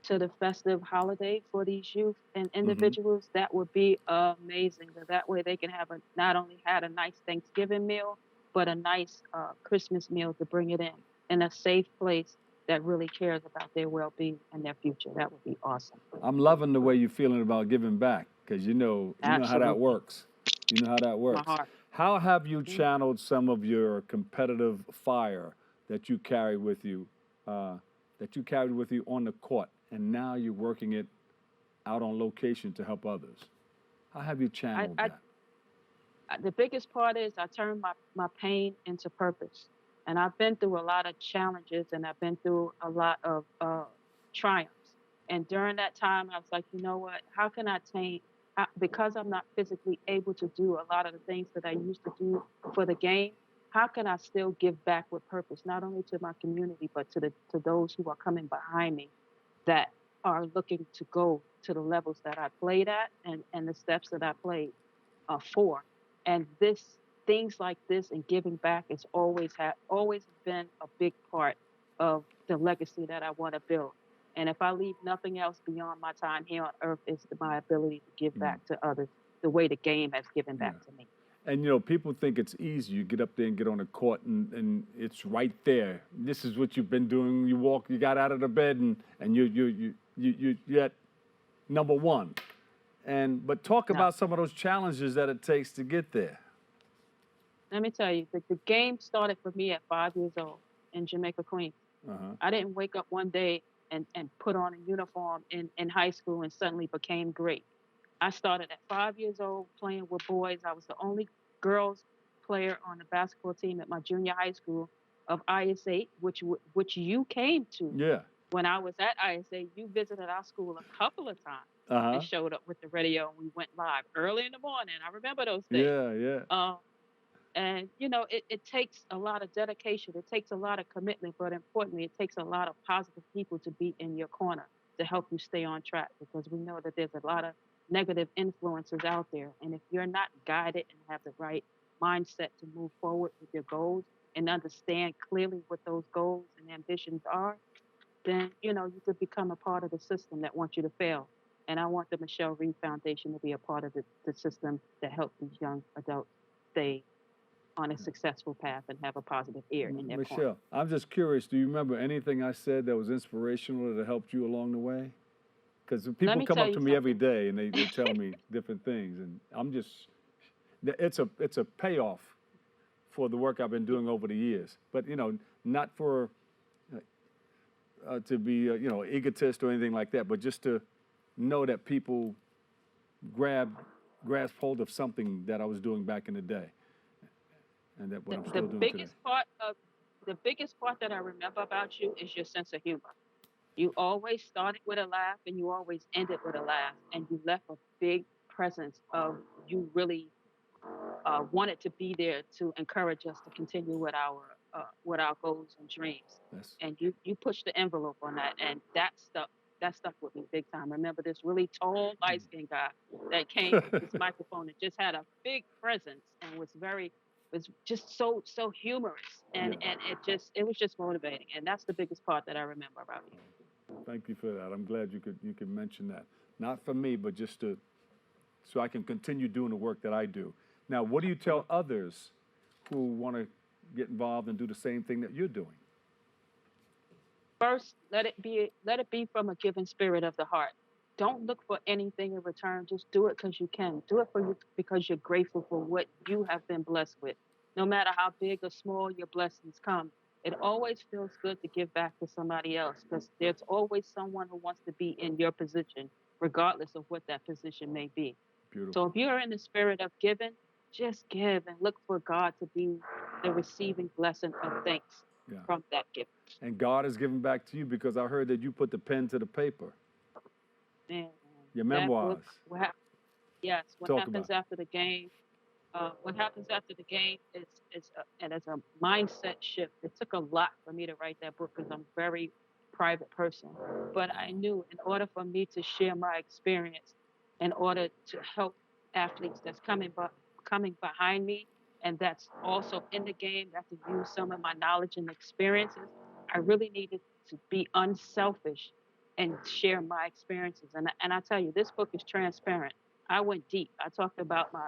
to the festive holiday for these youth and Mm-hmm. individuals, that would be amazing. That way they can have not only had a nice Thanksgiving meal, but a nice Christmas meal to bring it in a safe place that really cares about their well-being and their future. That would be awesome. I'm loving the way you're feeling about giving back, because you know how that Absolutely. works. You know how that My works. heart. How have you Mhm. channeled some of your competitive fire that you carry with you, that you carried with you on the court, and now you're working it out on location to help others? How have you I, channeled I that? the biggest part is I turn my pain into purpose. And I've been through a lot of challenges and I've been through a lot of triumphs. And during that time, I was like, you know what? How can I change? Because I'm not physically able to do a lot of the things that I used to do for the game, how can I still give back with purpose, not only to my community, but to those who are coming behind me that are looking to go to the levels that I played at and the steps that I played for. And things like this and giving back is always been a big part of the legacy that I want to build. And if I leave nothing else beyond my time here on earth, it's my ability to give Mm, back to others the way the game has given yeah. back to me. And people think it's easy. You get up there and get on the court, and it's right there. This is what you've been doing. You got out of the bed, and you're at number one. But talk No, about some of those challenges that it takes to get there. let me tell you, the game started for me at 5 years old in Jamaica, Queens. Uh-huh. I didn't wake up one day and put on a uniform in high school and suddenly became great. I started at 5 years old playing with boys. I was the only girls player on the basketball team at my junior high school of IS8, which you came to Yeah. when I was at IS8. You visited our school a couple of times and Uh-huh. showed up with the radio, and we went live early in the morning. I remember those days. Yeah, yeah. Um, and it takes a lot of dedication. It takes a lot of commitment, but importantly, it takes a lot of positive people to be in your corner to help you stay on track, because we know that there's a lot of negative influences out there. And if you're not guided and have the right mindset to move forward with your goals and understand clearly what those goals and ambitions are, then you could become a part of the system that wants you to fail. And I want the Michelle Reed Foundation to be a part of the system that helps these young adults stay on a successful path and have a positive ear in their corner. Michelle, I'm just curious. Do you remember anything I said that was inspirational that helped you along the way? Because Let people me come tell up you to me every something. day and they tell me different things, and it's a payoff for the work I've been doing over the years. But not for to be egotist or anything like that, but just to know that people grasp hold of something that I was doing back in the day, and that what The, I'm the still doing today. biggest part that I remember about you is your sense of humor. You always started with a laugh and you always ended with a laugh, and you left a big presence of you really wanted to be there to encourage us to continue with our goals and dreams. That's And you pushed the envelope on that, and that stuck with me big time. I remember this really tall, light skinned guy that came with this microphone and just had a big presence and was just so humorous, and yeah. it was just motivating, and that's the biggest part that I remember about you. Thank you for that. I'm glad you could mention that. Not for me, but just so I can continue doing the work that I do. Now, what do you tell others who want to get involved and do the same thing that you're doing? First, let it be from a giving spirit of the heart. Don't look for anything in return. Just do it because you can. Do it for you because you're grateful for what you have been blessed with. No matter how big or small your blessings come, it always feels good to give back to somebody else, because there's always someone who wants to be in your position, regardless of what that position may be. So Beautiful. if you're in the spirit of giving, just give and look for God to be the receiving blessing of thanks Yeah. from that gift. And God is giving back to you, because I heard that you put the pen to the paper. Man, Your That memoirs. book, yes, what Talk about happens after the game. What happens after the game and it's a mindset shift. It took a lot for me to write that book because I'm a very private person. But I knew in order for me to share my experience, in order to help athletes that's coming behind me, and that's also in the game, that to use some of my knowledge and experiences, I really needed to be unselfish and share my experiences. And I tell you, this book is transparent. I went deep. I talked about my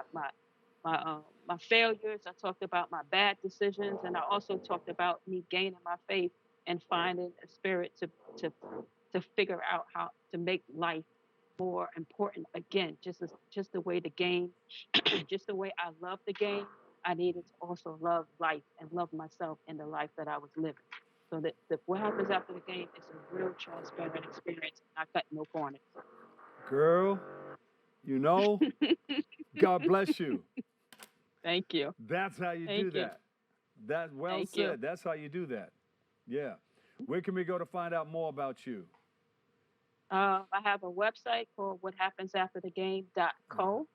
failures. I talked about my bad decisions, and I also talked about me gaining my faith and finding a spirit to figure out how to make life more important. Again, just the way the game, just the way I love the game, I needed to also love life and love myself in the life that I was living. So that what happens after the game is a real transparent experience. I cut no corners. girl. You know, God bless you. Thank you. That's how you do Thank you. that. That well Thank said. you. That's how you do that. Yeah. Where can we go to find out more about you? I have a website called whathappensafterthegame.co.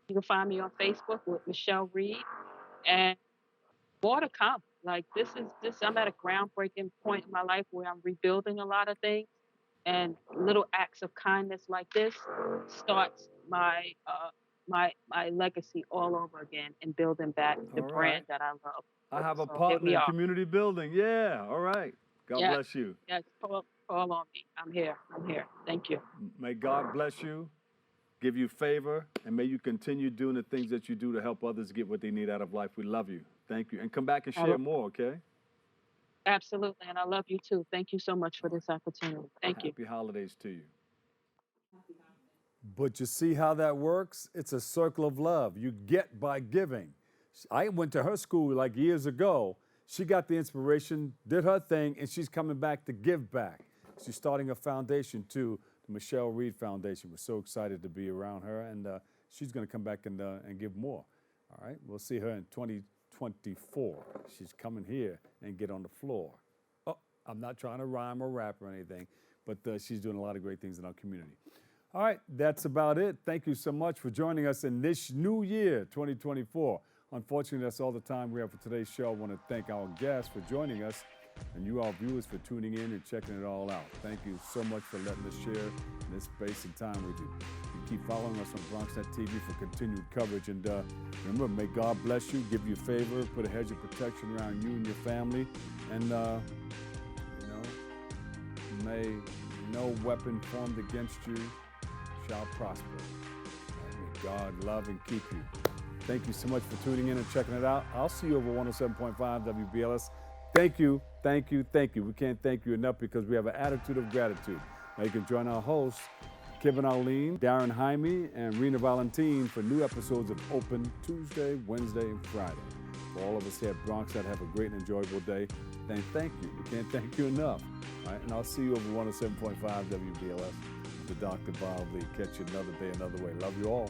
You can find me on Facebook with Michelle Reed, and more to come. Like I'm at a groundbreaking point in my life where I'm rebuilding a lot of things, and little acts of kindness like this starts my legacy all over again and building back the All brand right. that I love. I have a So here partner we in are. community building. Yeah. All right. God Yeah. bless you. Yes, call on me. I'm here. Thank you. May God bless you, give you favor, and may you continue doing the things that you do to help others get what they need out of life. We love you. Thank you. And come back and share more, okay? Absolutely. And I love you too. Thank you so much for this opportunity. Thank you. Happy holidays to you. But you see how that works? It's a circle of love. You get by giving. I went to her school like years ago. She got the inspiration, did her thing, and she's coming back to give back. She's starting a foundation too, the Michelle Reed Foundation. We're so excited to be around her, and she's going to come back and give more. All right, we'll see her in 2024. She's coming here and get on the floor. Oh, I'm not trying to rhyme or rap or anything, but she's doing a lot of great things in our community. All right, that's about it. Thank you so much for joining us in this new year, 2024. Unfortunately, that's all the time we have for today's show. I want to thank our guests for joining us and you, our viewers, for tuning in and checking it all out. Thank you so much for letting us share this space and time with you. You keep following us on BronxNet TV for continued coverage. And remember, may God bless you, give you favor, put a hedge of protection around you and your family. And, may no weapon formed against you shall prosper. May God love and keep you. Thank you so much for tuning in and checking it out. I'll see you over 107.5 WBLS. Thank you, thank you, thank you. We can't thank you enough because we have an attitude of gratitude. Now you can join our hosts, Kevin Arlene, Darren Jaime, and Rena Valentine for new episodes of Open Tuesday, Wednesday, and Friday. For all of us here at BronxNet, have a great and enjoyable day. And thank you. We can't thank you enough. All right, and I'll see you over 107.5 WBLS. The Dr. Bob Lee. Catch you another day, another way. Love you all.